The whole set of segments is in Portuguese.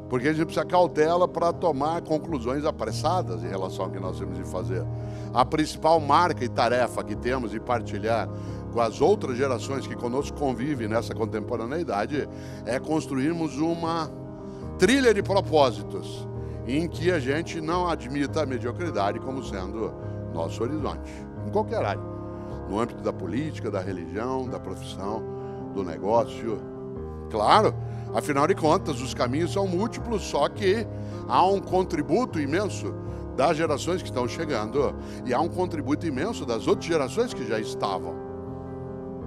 porque a gente precisa cautela para tomar conclusões apressadas em relação ao que nós temos de fazer. A principal marca e tarefa que temos de partilhar com as outras gerações que conosco convivem nessa contemporaneidade é construirmos uma trilha de propósitos em que a gente não admita a mediocridade como sendo nosso horizonte, em qualquer área, no âmbito da política, da religião, da profissão, do negócio. Claro, afinal de contas, os caminhos são múltiplos, só que há um contributo imenso das gerações que estão chegando e há um contributo imenso das outras gerações que já estavam.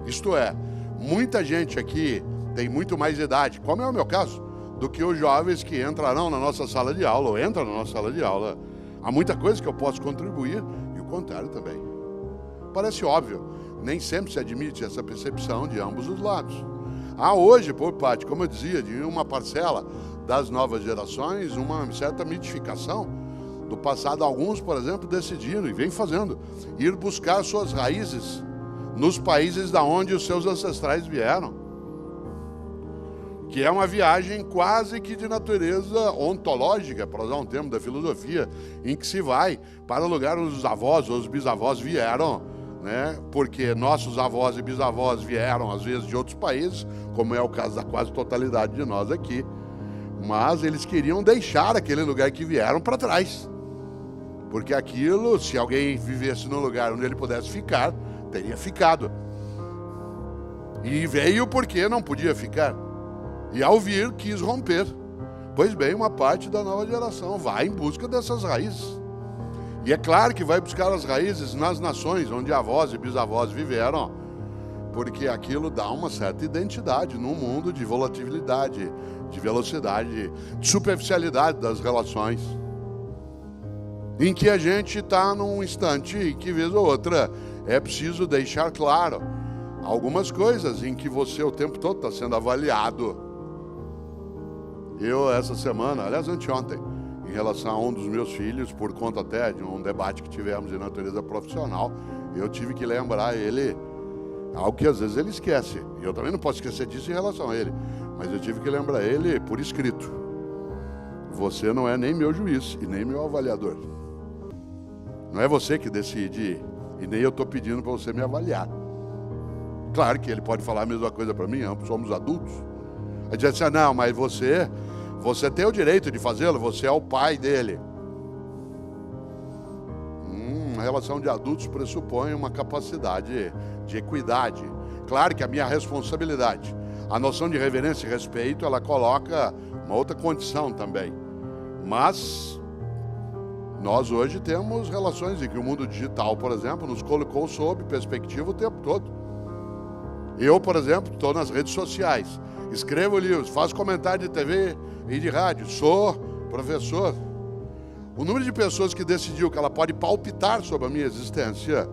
Isto é, muita gente aqui tem muito mais idade, como é o meu caso, do que os jovens que entrarão na nossa sala de aula ou entram na nossa sala de aula. Há muita coisa que eu posso contribuir e o contrário também. Parece óbvio, nem sempre se admite essa percepção de ambos os lados. Há hoje, por parte, como eu dizia, de uma parcela das novas gerações, uma certa mitificação do passado. Alguns, por exemplo, decidiram, e vem fazendo, ir buscar suas raízes nos países da onde os seus ancestrais vieram, que é uma viagem quase que de natureza ontológica, para usar um termo da filosofia, em que se vai para o lugar onde os avós ou os bisavós vieram, né? Porque nossos avós e bisavós vieram, às vezes, de outros países, como é o caso da quase totalidade de nós aqui, mas eles queriam deixar aquele lugar que vieram para trás, porque aquilo, se alguém vivesse no lugar onde ele pudesse ficar, teria ficado. E veio porque não podia ficar. E ao vir, quis romper. Pois bem, uma parte da nova geração vai em busca dessas raízes. E é claro que vai buscar as raízes nas nações onde avós e bisavós viveram, porque aquilo dá uma certa identidade num mundo de volatilidade, de velocidade, de superficialidade das relações, em que a gente está num instante em que, vez ou outra, é preciso deixar claro algumas coisas em que você o tempo todo está sendo avaliado. Eu, essa semana, aliás, anteontem, em relação a um dos meus filhos, por conta até de um debate que tivemos de natureza profissional, eu tive que lembrar ele algo que às vezes ele esquece. E eu também não posso esquecer disso em relação a ele, mas eu tive que lembrar ele por escrito. Você não é nem meu juiz e nem meu avaliador. Não é você que decide e nem eu estou pedindo para você me avaliar. Claro que ele pode falar a mesma coisa para mim, ambos somos adultos. Aí diz assim, não, mas você tem o direito de fazê-lo, você é o pai dele. A relação de adultos pressupõe uma capacidade de equidade. Claro que a minha responsabilidade, a noção de reverência e respeito, ela coloca uma outra condição também. Mas nós hoje temos relações em que o mundo digital, por exemplo, nos colocou sob perspectiva o tempo todo. Eu, por exemplo, estou nas redes sociais, escrevo livros, faço comentário de TV e de rádio, sou professor. O número de pessoas que decidiu que ela pode palpitar sobre a minha existência,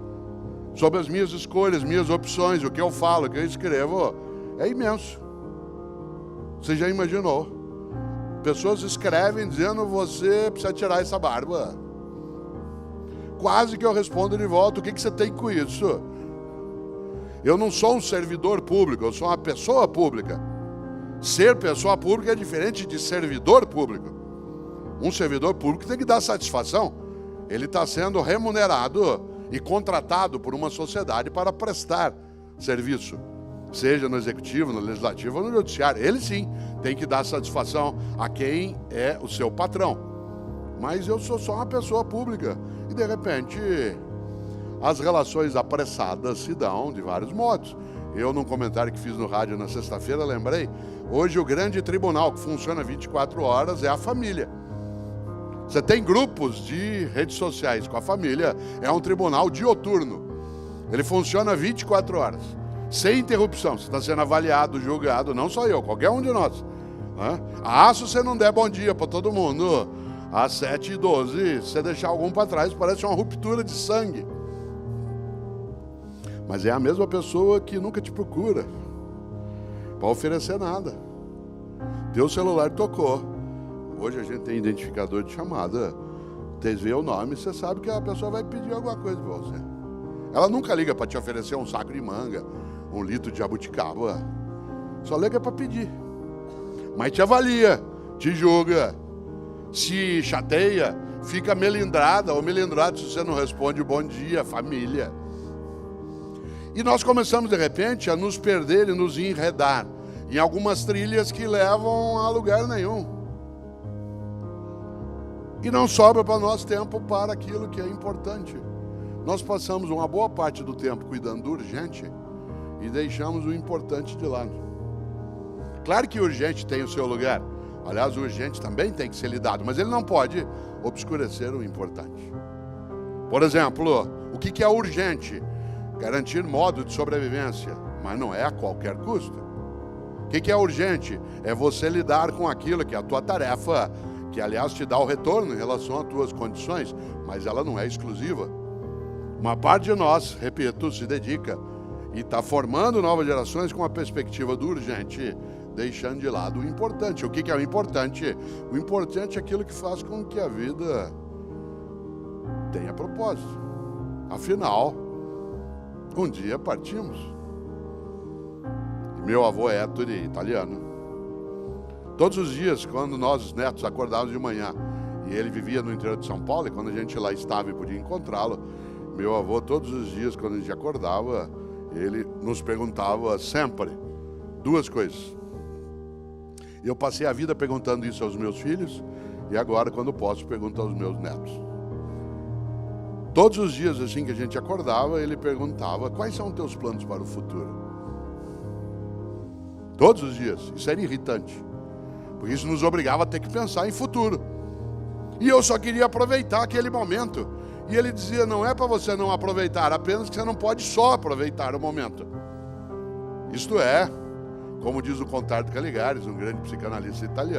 sobre as minhas escolhas, minhas opções, o que eu falo, o que eu escrevo, é imenso. Você já imaginou? Pessoas escrevem dizendo, você precisa tirar essa barba. Quase que eu respondo de volta, o que você tem com isso? Eu não sou um servidor público, eu sou uma pessoa pública. Ser pessoa pública é diferente de servidor público. Um servidor público tem que dar satisfação. Ele está sendo remunerado e contratado por uma sociedade para prestar serviço, seja no executivo, no legislativo ou no judiciário. Ele sim tem que dar satisfação a quem é o seu patrão. Mas eu sou só uma pessoa pública e de repente as relações apressadas se dão de vários modos. Eu, num comentário que fiz no rádio na sexta-feira, lembrei, hoje o grande tribunal que funciona 24 horas é a família. Você tem grupos de redes sociais com a família, é um tribunal dioturno. Ele funciona 24 horas, sem interrupção. Você está sendo avaliado, julgado, não só eu, qualquer um de nós. Se você não der bom dia para todo mundo, às 7h12, se você deixar algum para trás, parece uma ruptura de sangue. Mas é a mesma pessoa que nunca te procura para oferecer nada. Teu celular tocou. Hoje a gente tem identificador de chamada. Você vê o nome, você sabe que a pessoa vai pedir alguma coisa para você. Ela nunca liga para te oferecer um saco de manga, 1 litro de jabuticaba. Só liga para pedir. Mas te avalia. te julga, se chateia, fica melindrada ou melindrado se você não responde bom dia, família. E nós começamos de repente a nos perder e nos enredar em algumas trilhas que levam a lugar nenhum. E não sobra para nós tempo para aquilo que é importante. Nós passamos uma boa parte do tempo cuidando do urgente e deixamos o importante de lado. Claro que o urgente tem o seu lugar. Aliás, o urgente também tem que ser lidado, mas ele não pode obscurecer o importante. Por exemplo, o que é urgente? Garantir modo de sobrevivência, mas não é a qualquer custo. O que é urgente? É você lidar com aquilo que é a tua tarefa, que aliás te dá o retorno em relação às tuas condições, mas ela não é exclusiva. Uma parte de nós, repito, se dedica e está formando novas gerações com a perspectiva do urgente, deixando de lado o importante. O que é o importante? O importante é aquilo que faz com que a vida tenha propósito. Afinal, um dia partimos. Meu avô é Ettore, italiano. Todos os dias, quando nós, os netos, acordávamos de manhã, e ele vivia no interior de São Paulo, e quando a gente lá estava e podia encontrá-lo, meu avô, todos os dias, quando a gente acordava, ele nos perguntava sempre duas coisas. Eu passei a vida perguntando isso aos meus filhos, e agora, quando posso, pergunto aos meus netos. Todos os dias, assim que a gente acordava, ele perguntava: quais são os teus planos para o futuro? Todos os dias. Isso era irritante, porque isso nos obrigava a ter que pensar em futuro. E eu só queria aproveitar aquele momento. E ele dizia: não é para você não aproveitar, apenas que você não pode só aproveitar o momento. Isto é, como diz o Contardo Caligares, um grande psicanalista italiano,